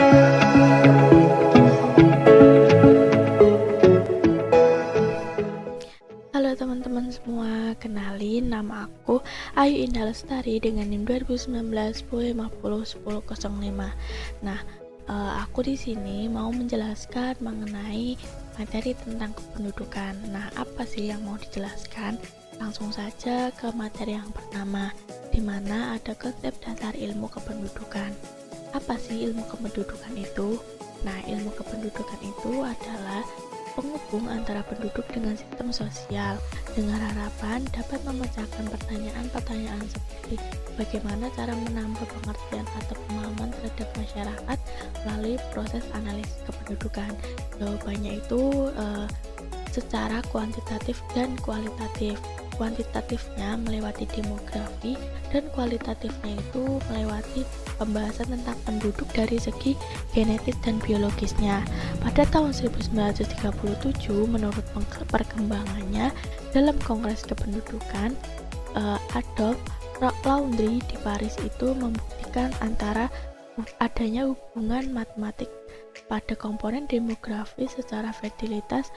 Halo teman-teman semua, kenalin nama aku Ayu Indah Lestari dengan NIM 2019-1050-1005. Nah, aku di sini mau menjelaskan mengenai materi tentang kependudukan. Nah, apa sih yang mau dijelaskan? Langsung saja ke materi yang pertama, di mana ada konsep dasar ilmu kependudukan. Apa sih ilmu kependudukan itu? Nah, ilmu kependudukan itu adalah penghubung antara penduduk dengan sistem sosial, dengan harapan dapat memecahkan pertanyaan-pertanyaan seperti bagaimana cara menambah pengertian atau pemahaman terhadap masyarakat melalui proses analisis kependudukan. Jawabannya itu secara kuantitatif dan kualitatif. Kuantitatifnya melewati demografi dan kualitatifnya itu melewati pembahasan tentang penduduk dari segi genetis dan biologisnya. Pada tahun 1937, menurut perkembangannya dalam Kongres Kependudukan, Adolf Laundry di Paris itu membuktikan antara adanya hubungan matematik pada komponen demografi secara fertilitas,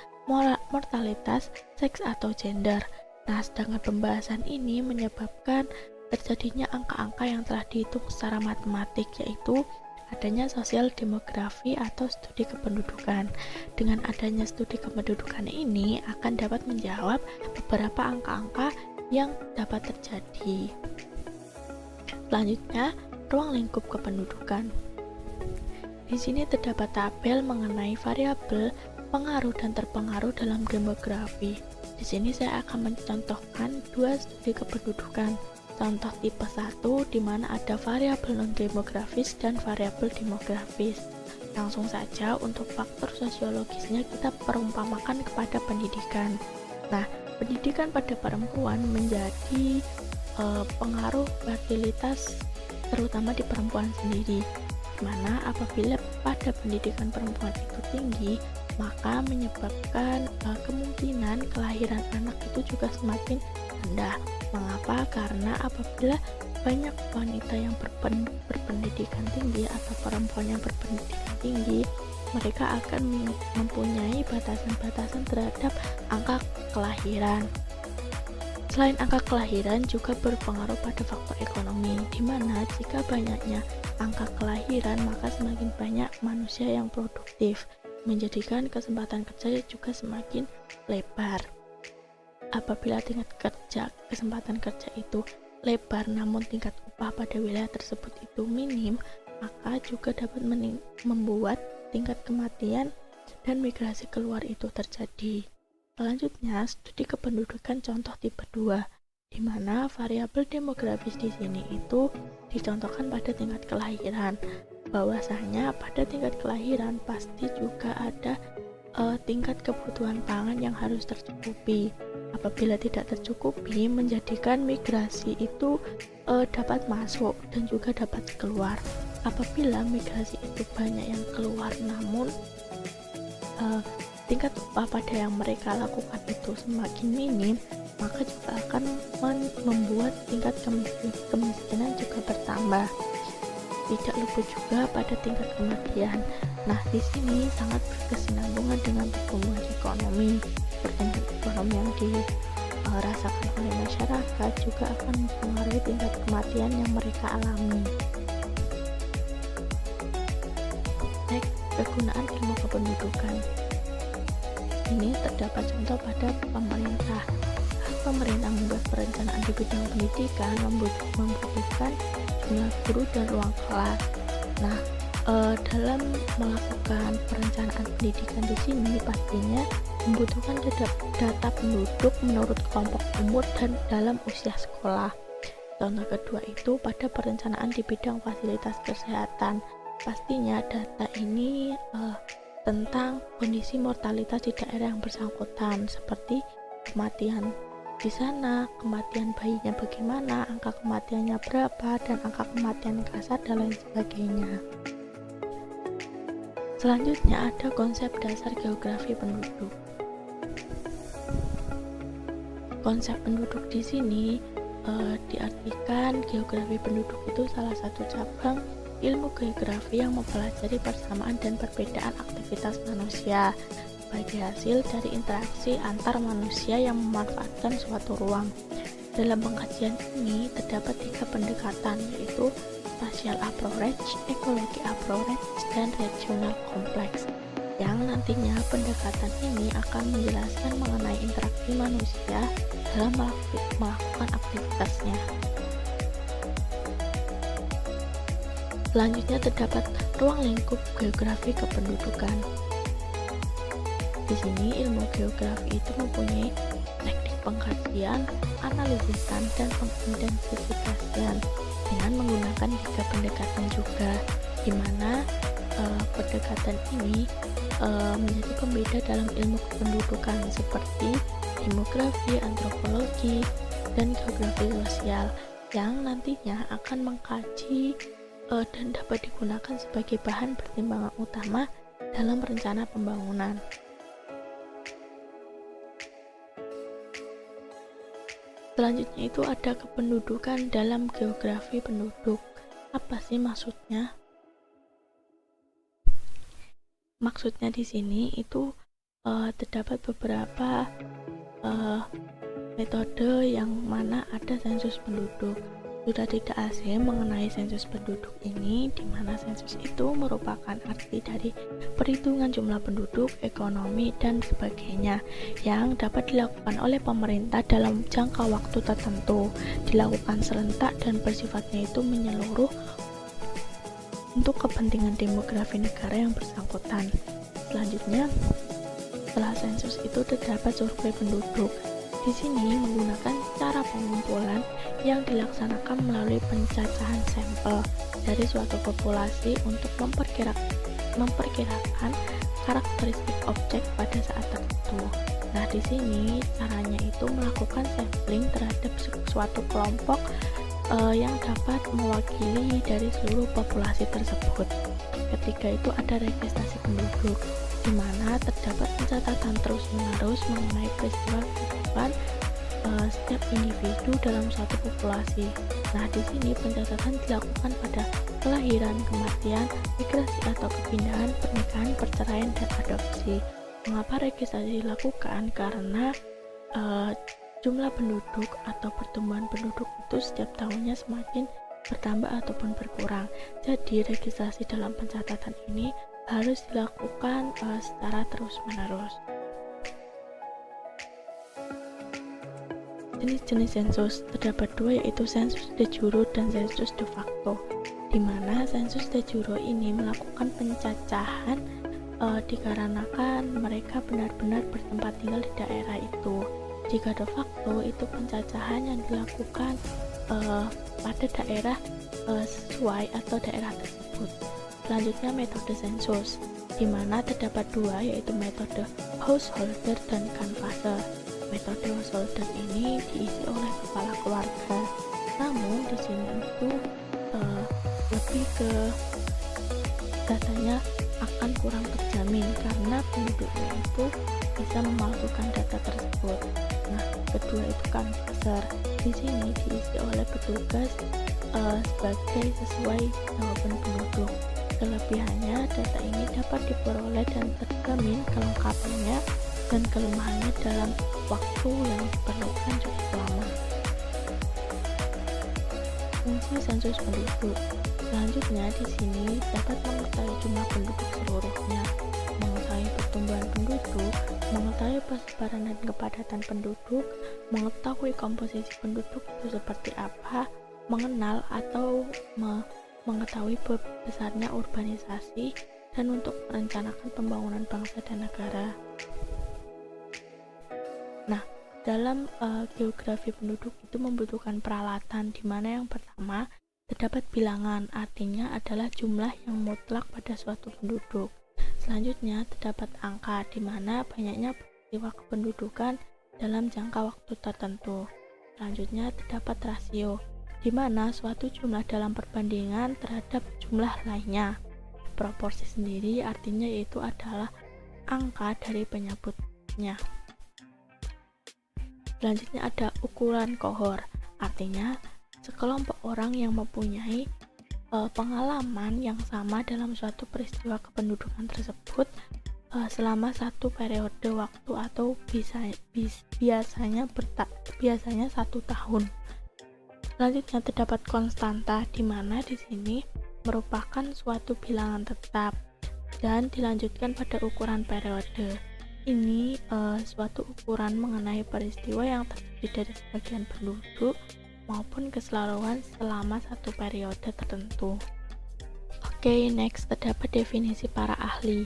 mortalitas, seks atau gender. Nah, sedangkan pembahasan ini menyebabkan terjadinya angka-angka yang telah dihitung secara matematik, yaitu adanya sosial demografi atau studi kependudukan. Dengan adanya studi kependudukan ini akan dapat menjawab beberapa angka-angka yang dapat terjadi. Selanjutnya, ruang lingkup kependudukan. Di sini terdapat tabel mengenai variabel pengaruh dan terpengaruh dalam demografi. Di sini saya akan mencontohkan dua studi kependudukan. Contoh tipe 1 di mana ada variabel non-demografis dan variabel demografis. Langsung saja untuk faktor sosiologisnya kita perumpamakan kepada pendidikan. Nah, pendidikan pada perempuan menjadi pengaruh fertilitas terutama di perempuan sendiri. Dimana apabila pada pendidikan perempuan itu tinggi, maka menyebabkan kemungkinan kelahiran anak itu juga semakin rendah. Mengapa? Karena apabila banyak wanita yang berpendidikan tinggi atau perempuan yang berpendidikan tinggi, mereka akan mempunyai batasan-batasan terhadap angka kelahiran. Selain angka kelahiran juga berpengaruh pada faktor ekonomi, di mana jika banyaknya angka kelahiran maka semakin banyak manusia yang produktif, menjadikan kesempatan kerja juga semakin lebar. Apabila kesempatan kerja itu lebar namun tingkat upah pada wilayah tersebut itu minim, maka juga dapat membuat tingkat kematian dan migrasi keluar itu terjadi. Selanjutnya, studi kependudukan contoh tipe 2, di mana variabel demografis di sini itu dicontohkan pada tingkat kelahiran. Bahwasanya pada tingkat kelahiran pasti juga ada tingkat kebutuhan pangan yang harus tercukupi. Apabila tidak tercukupi, menjadikan migrasi itu dapat masuk dan juga dapat keluar. Apabila migrasi itu banyak yang keluar namun tingkat upah pada yang mereka lakukan itu semakin minim, maka juga akan membuat tingkat kemiskinan juga bertambah. Tidak luput juga pada tingkat kematian. Nah, di sini sangat berkesinambungan dengan pertumbuhan ekonomi. Pertumbuhan ekonomi yang dirasakan oleh masyarakat juga akan mempengaruhi tingkat kematian yang mereka alami. Next, kegunaan ilmu kependudukan. Ini terdapat contoh pada pemerintah. Pemerintah membuat perencanaan di bidang pendidikan membutuhkan jumlah guru dan ruang kelas. Nah, dalam melakukan perencanaan pendidikan di sini pastinya membutuhkan data penduduk menurut kelompok umur dan dalam usia sekolah. Contoh kedua itu pada perencanaan di bidang fasilitas kesehatan. Pastinya data ini tentang kondisi mortalitas di daerah yang bersangkutan, seperti kematian di sana, kematian bayinya bagaimana, angka kematiannya berapa, dan angka kematian kasar dan lain sebagainya. Selanjutnya ada konsep dasar geografi penduduk. Konsep penduduk di sini diartikan geografi penduduk itu salah satu cabang ilmu geografi yang mempelajari persamaan dan perbedaan aktivitas manusia sebagai hasil dari interaksi antar manusia yang memanfaatkan suatu ruang. Dalam pengkajian ini terdapat 3 pendekatan, yaitu spatial approach, ekologi approach, dan regional kompleks, yang nantinya pendekatan ini akan menjelaskan mengenai interaksi manusia dalam melakukan aktivitasnya. Selanjutnya terdapat ruang lingkup geografi kependudukan. Di sini ilmu geografi itu mempunyai teknik pengkajian, analisisan, dan pengidentifikasian dengan menggunakan 3 pendekatan juga, di mana pendekatan ini menjadi pembeda dalam ilmu kependudukan seperti demografi, antropologi, dan geografi sosial, yang nantinya akan mengkaji dan dapat digunakan sebagai bahan pertimbangan utama dalam rencana pembangunan. Selanjutnya itu ada kependudukan dalam geografi penduduk. Apa sih maksudnya? Maksudnya di sini itu terdapat beberapa metode yang mana ada sensus penduduk. Sudah tidak asing mengenai sensus penduduk ini, di mana sensus itu merupakan arti dari perhitungan jumlah penduduk, ekonomi, dan sebagainya yang dapat dilakukan oleh pemerintah dalam jangka waktu tertentu, dilakukan serentak dan bersifatnya itu menyeluruh untuk kepentingan demografi negara yang bersangkutan. Selanjutnya, setelah sensus itu terdapat survei penduduk. Di sini menggunakan cara pengumpulan yang dilaksanakan melalui pencacahan sampel dari suatu populasi untuk memperkirakan karakteristik objek pada saat tertentu. Nah, di sini caranya itu melakukan sampling terhadap suatu kelompok yang dapat mewakili dari seluruh populasi tersebut. Ketiga itu ada registrasi penduduk, di mana terdapat pencatatan terus-menerus mengenai peristiwa kehidupan setiap individu dalam suatu populasi. Nah, di sini pencatatan dilakukan pada kelahiran, kematian, migrasi atau kepindahan, pernikahan, perceraian, dan adopsi. Mengapa registrasi dilakukan? Karena jumlah penduduk atau pertumbuhan penduduk itu setiap tahunnya semakin bertambah ataupun berkurang. Jadi registrasi dalam pencatatan ini harus dilakukan secara terus-menerus. Jenis-jenis sensus terdapat 2, yaitu sensus de jure dan sensus de facto, di mana sensus de jure ini melakukan pencacahan dikarenakan mereka benar-benar bertempat tinggal di daerah itu. Jika de facto itu pencacahan yang dilakukan pada daerah sesuai atau daerah tersebut. Selanjutnya metode sensus, di mana terdapat 2, yaitu metode householder dan canvasser. Metode householder ini diisi oleh kepala keluarga, namun di sini itu lebih ke datanya akan kurang terjamin karena penduduknya itu bisa memalsukan data tersebut. Nah, kedua itu canvasser. Di sini diisi oleh petugas sebagai sesuai jawaban penduduk. Kelebihannya, data ini dapat diperoleh dan terjamin kelengkapannya dan kelemahannya dalam waktu yang diperlukan cukup lama. Fungsi sensus penduduk. Selanjutnya di sini dapat mengetahui jumlah penduduk seluruhnya, mengetahui pertumbuhan penduduk, mengetahui persebaran dan kepadatan penduduk, mengetahui komposisi penduduk itu seperti apa, mengenal atau mengetahui besarnya urbanisasi, dan untuk merencanakan pembangunan bangsa dan negara. Nah, dalam geografi penduduk itu membutuhkan peralatan, di mana yang pertama terdapat bilangan, artinya adalah jumlah yang mutlak pada suatu penduduk. Selanjutnya terdapat angka, di mana banyaknya peristiwa kependudukan dalam jangka waktu tertentu. Selanjutnya terdapat rasio, di mana suatu jumlah dalam perbandingan terhadap jumlah lainnya. Proporsi sendiri artinya yaitu adalah angka dari penyebutnya. Selanjutnya ada ukuran kohor, artinya sekelompok orang yang mempunyai pengalaman yang sama dalam suatu peristiwa kependudukan tersebut selama satu periode waktu atau biasanya 1 tahun. Selanjutnya terdapat konstanta, di mana di sini merupakan suatu bilangan tetap dan dilanjutkan pada ukuran periode. Ini suatu ukuran mengenai peristiwa yang terjadi dari sebagian penduduk maupun keseluruhan selama satu periode tertentu. Oke, next terdapat definisi para ahli.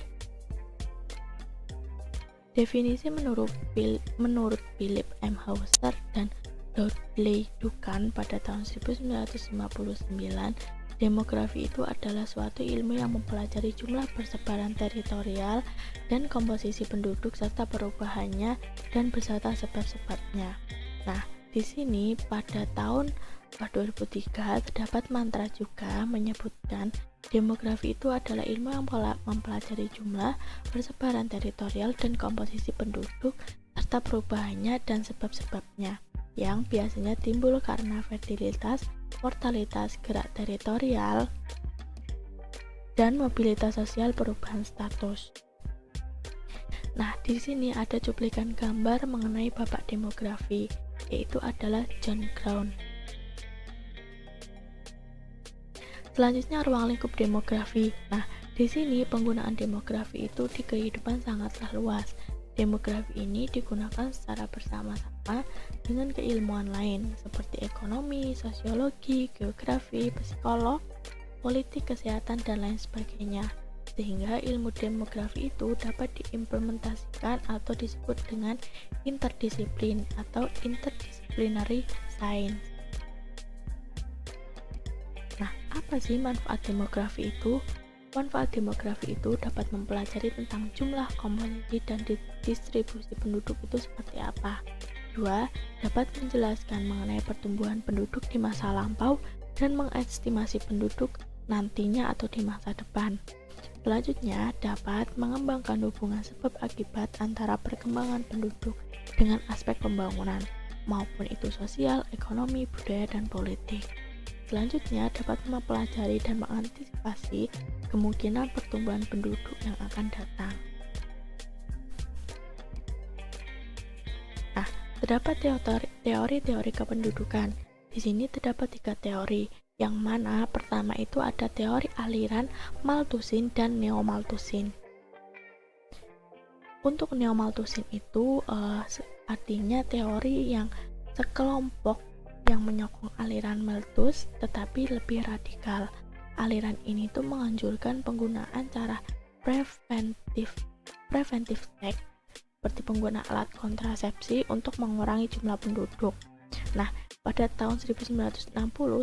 Definisi menurut Philip M. Hauser dan Dudley Duncan pada tahun 1959, demografi itu adalah suatu ilmu yang mempelajari jumlah persebaran teritorial dan komposisi penduduk serta perubahannya dan beserta sebab-sebabnya. Nah, di sini pada tahun 2003 terdapat mantra juga menyebutkan demografi itu adalah ilmu yang mempelajari jumlah, persebaran teritorial dan komposisi penduduk serta perubahannya dan sebab-sebabnya yang biasanya timbul karena fertilitas, mortalitas, gerak teritorial, dan mobilitas sosial perubahan status. Nah, di sini ada cuplikan gambar mengenai bapak demografi, yaitu adalah John Brown. Selanjutnya ruang lingkup demografi. Nah, di sini penggunaan demografi itu di kehidupan sangatlah luas. Demografi ini digunakan secara bersama-sama dengan keilmuan lain seperti ekonomi, sosiologi, geografi, psikolog, politik, kesehatan, dan lain sebagainya. Sehingga ilmu demografi itu dapat diimplementasikan atau disebut dengan interdisiplin atau interdisciplinary science. Nah, apa sih manfaat demografi itu? Manfaat demografi itu dapat mempelajari tentang jumlah, komposisi, dan distribusi penduduk itu seperti apa. 2. Dapat menjelaskan mengenai pertumbuhan penduduk di masa lampau dan mengestimasi penduduk nantinya atau di masa depan. Selanjutnya, dapat mengembangkan hubungan sebab akibat antara perkembangan penduduk dengan aspek pembangunan, maupun itu sosial, ekonomi, budaya, dan politik. Selanjutnya, dapat mempelajari dan mengantisipasi kemungkinan pertumbuhan penduduk yang akan datang. Nah, terdapat teori-teori kependudukan. Di sini terdapat 3 teori, yang mana pertama itu ada teori aliran Malthusine dan Neo-Malthusine. Untuk Neo-Malthusine itu artinya teori yang sekelompok yang menyokong aliran Malthus tetapi lebih radikal. Aliran ini tuh menganjurkan penggunaan cara preventif seks seperti pengguna alat kontrasepsi untuk mengurangi jumlah penduduk. Nah, pada tahun 1960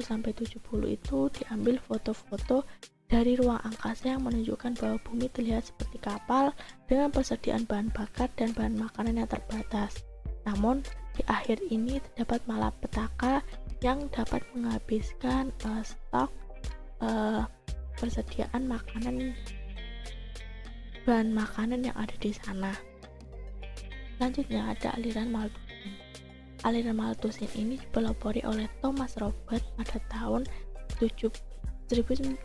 sampai 70 itu diambil foto-foto dari ruang angkasa yang menunjukkan bahwa bumi terlihat seperti kapal dengan persediaan bahan bakar dan bahan makanan yang terbatas. Namun, di akhir ini terdapat malapetaka yang dapat menghabiskan stok persediaan bahan makanan yang ada di sana. Selanjutnya ada aliran Malthusine. Aliran Malthusine ini dipelopori oleh Thomas Robert pada tahun 1766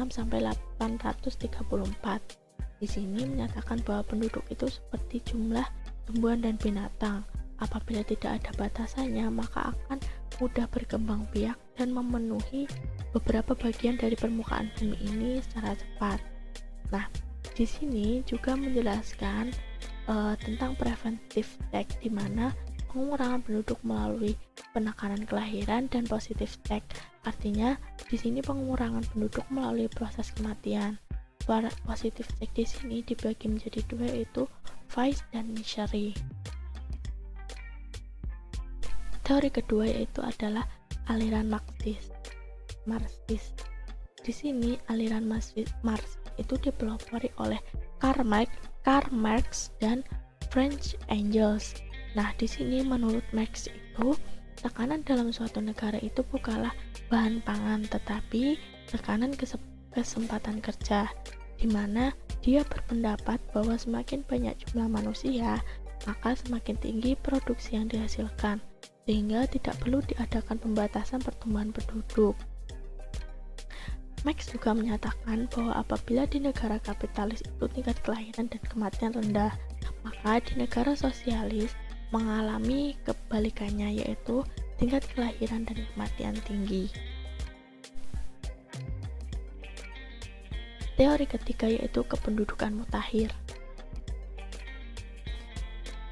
sampai 834. Di sini menyatakan bahwa penduduk itu seperti jumlah tumbuhan dan binatang. Apabila tidak ada batasannya, maka akan mudah berkembang biak dan memenuhi beberapa bagian dari permukaan bumi ini secara cepat. Nah, di sini juga menjelaskan tentang preventive seks, di mana pengurangan penduduk melalui penekanan kelahiran, dan positive seks, artinya di sini pengurangan penduduk melalui proses kematian. Positive seks di sini dibagi menjadi 2, yaitu vice dan misery. Teori kedua yaitu adalah aliran Marxis. Di sini aliran Marx itu dipelopori oleh Karl Marx dan Friedrich Engels. Nah, di sini menurut Marx itu tekanan dalam suatu negara itu bukanlah bahan pangan, tetapi tekanan kesempatan kerja, di mana dia berpendapat bahwa semakin banyak jumlah manusia, maka semakin tinggi produksi yang dihasilkan, sehingga tidak perlu diadakan pembatasan pertumbuhan penduduk. Max juga menyatakan bahwa apabila di negara kapitalis itu tingkat kelahiran dan kematian rendah, maka di negara sosialis mengalami kebalikannya, yaitu tingkat kelahiran dan kematian tinggi. Teori ketiga yaitu kependudukan mutakhir.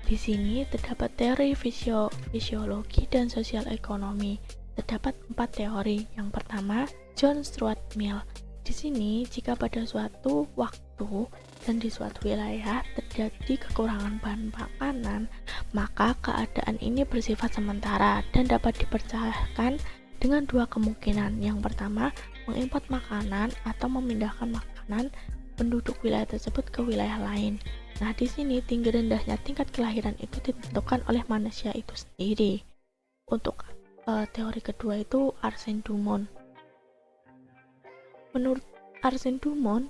Di sini terdapat teori fisiologi dan sosial ekonomi. Terdapat 4 teori. Yang pertama, John Stuart Mill. Di sini, jika pada suatu waktu dan di suatu wilayah terjadi kekurangan bahan makanan, maka keadaan ini bersifat sementara dan dapat dipercayakan dengan 2 kemungkinan. Yang pertama, mengimpor makanan atau memindahkan makanan penduduk wilayah tersebut ke wilayah lain. Nah, di sini tinggi rendahnya tingkat kelahiran itu ditentukan oleh manusia itu sendiri. Untuk teori kedua itu Arsène Dumont. Menurut Arsène Dumont,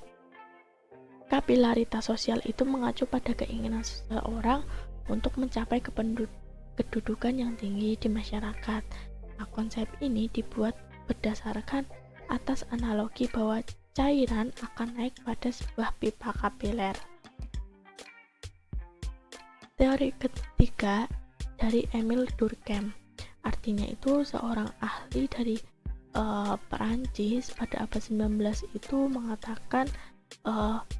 kapilaritas sosial itu mengacu pada keinginan seseorang untuk mencapai kedudukan yang tinggi di masyarakat. Nah, konsep ini dibuat berdasarkan atas analogi bahwa cairan akan naik pada sebuah pipa kapiler. Teori ketiga dari Émile Durkheim, artinya itu seorang ahli dari Perancis pada abad 19 itu mengatakan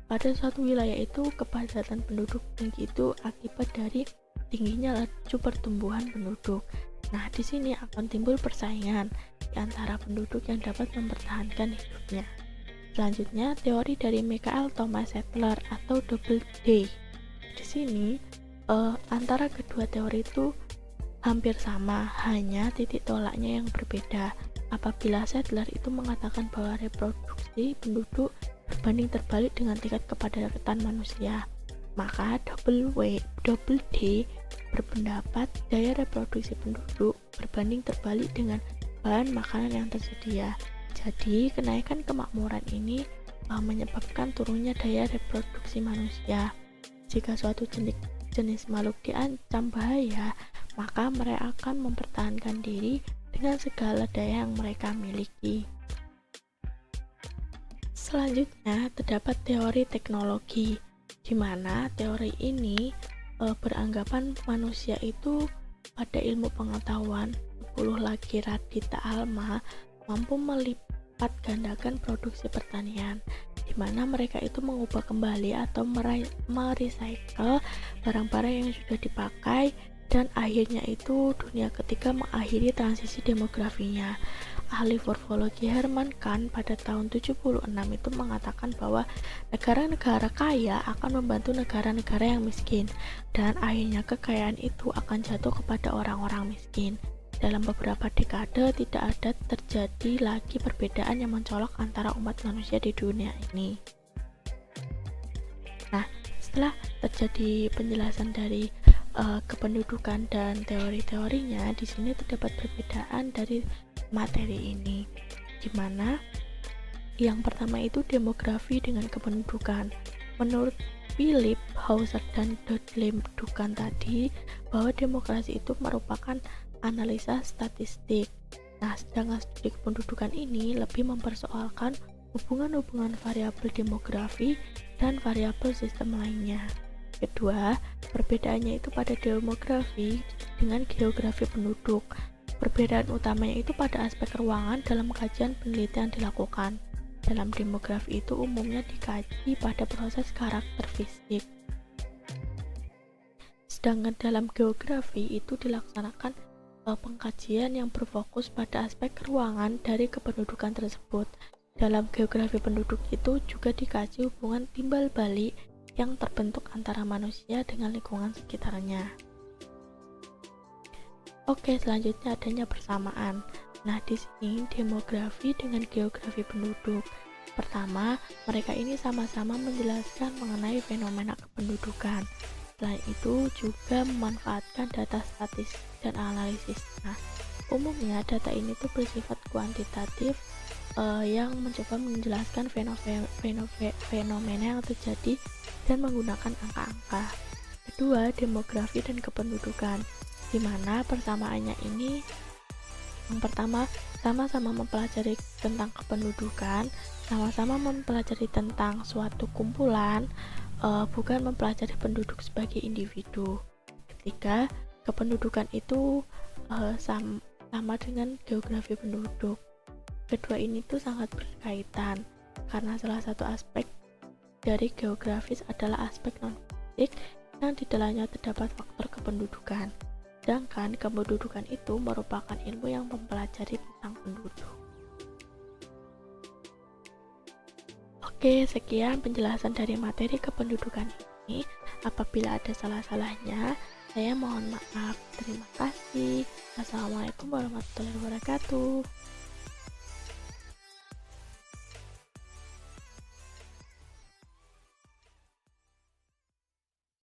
pada suatu wilayah itu kepadatan penduduk tinggi itu akibat dari tingginya laju pertumbuhan penduduk. Nah, di sini akan timbul persaingan di antara penduduk yang dapat mempertahankan hidupnya. Selanjutnya, teori dari Michael Thomas Settler atau Double D. Di sini antara kedua teori itu hampir sama, hanya titik tolaknya yang berbeda. Apabila Settler itu mengatakan bahwa reproduksi penduduk berbanding terbalik dengan tingkat kepadatan manusia, maka Double D berpendapat daya reproduksi penduduk berbanding terbalik dengan bahan makanan yang tersedia. Jadi, kenaikan kemakmuran ini menyebabkan turunnya daya reproduksi manusia. Jika suatu jenis makhluk diancam bahaya, maka mereka akan mempertahankan diri dengan segala daya yang mereka miliki. Selanjutnya, terdapat teori teknologi, di mana teori ini beranggapan manusia itu pada ilmu pengetahuan 10 lagi Radhita Alma mampu melipat gandakan produksi pertanian, di mana mereka itu mengubah kembali atau merecycle barang-barang yang sudah dipakai, dan akhirnya itu dunia ketiga mengakhiri transisi demografinya. Ahli morfologi Herman Kahn pada tahun 76 itu mengatakan bahwa negara-negara kaya akan membantu negara-negara yang miskin, dan akhirnya kekayaan itu akan jatuh kepada orang-orang miskin. Dalam beberapa dekade tidak ada terjadi lagi perbedaan yang mencolok antara umat manusia di dunia ini. Nah, setelah terjadi penjelasan dari kependudukan dan teori-teorinya, di sini terdapat perbedaan dari materi ini, di mana yang pertama itu demografi dengan kependudukan. Menurut Philip Hauser dan Dudley Duncan tadi, bahwa demokrasi itu merupakan analisa statistik. Nah, sedangkan studi kependudukan ini lebih mempersoalkan hubungan-hubungan variabel demografi dan variabel sistem lainnya. Kedua, perbedaannya itu pada demografi dengan geografi penduduk. Perbedaan utamanya itu pada aspek ruangan dalam kajian penelitian dilakukan. Dalam demografi itu umumnya dikaji pada proses karakter fisik. Sedangkan dalam geografi itu dilaksanakan pengkajian yang berfokus pada aspek ruangan dari kependudukan tersebut. Dalam geografi penduduk itu juga dikaji hubungan timbal balik yang terbentuk antara manusia dengan lingkungan sekitarnya. Oke, selanjutnya adanya persamaan. Nah, di sini demografi dengan geografi penduduk. Pertama, mereka ini sama-sama menjelaskan mengenai fenomena kependudukan. Selain itu juga memanfaatkan data statistik dan analisis. Nah, umumnya data ini tuh bersifat kuantitatif yang mencoba menjelaskan fenomena yang terjadi dan menggunakan angka-angka. Kedua, demografi dan kependudukan, di mana persamaannya ini yang pertama sama-sama mempelajari tentang kependudukan, sama-sama mempelajari tentang suatu kumpulan, bukan mempelajari penduduk sebagai individu. Ketiga, kependudukan itu sama dengan geografi penduduk. Kedua ini tuh sangat berkaitan karena salah satu aspek dari geografis adalah aspek non-fisik yang di dalamnya terdapat faktor kependudukan. Sedangkan kependudukan itu merupakan ilmu yang mempelajari tentang penduduk. Oke, sekian penjelasan dari materi kependudukan ini. Apabila ada salah-salahnya, saya mohon maaf. Terima kasih. Wassalamualaikum warahmatullahi wabarakatuh.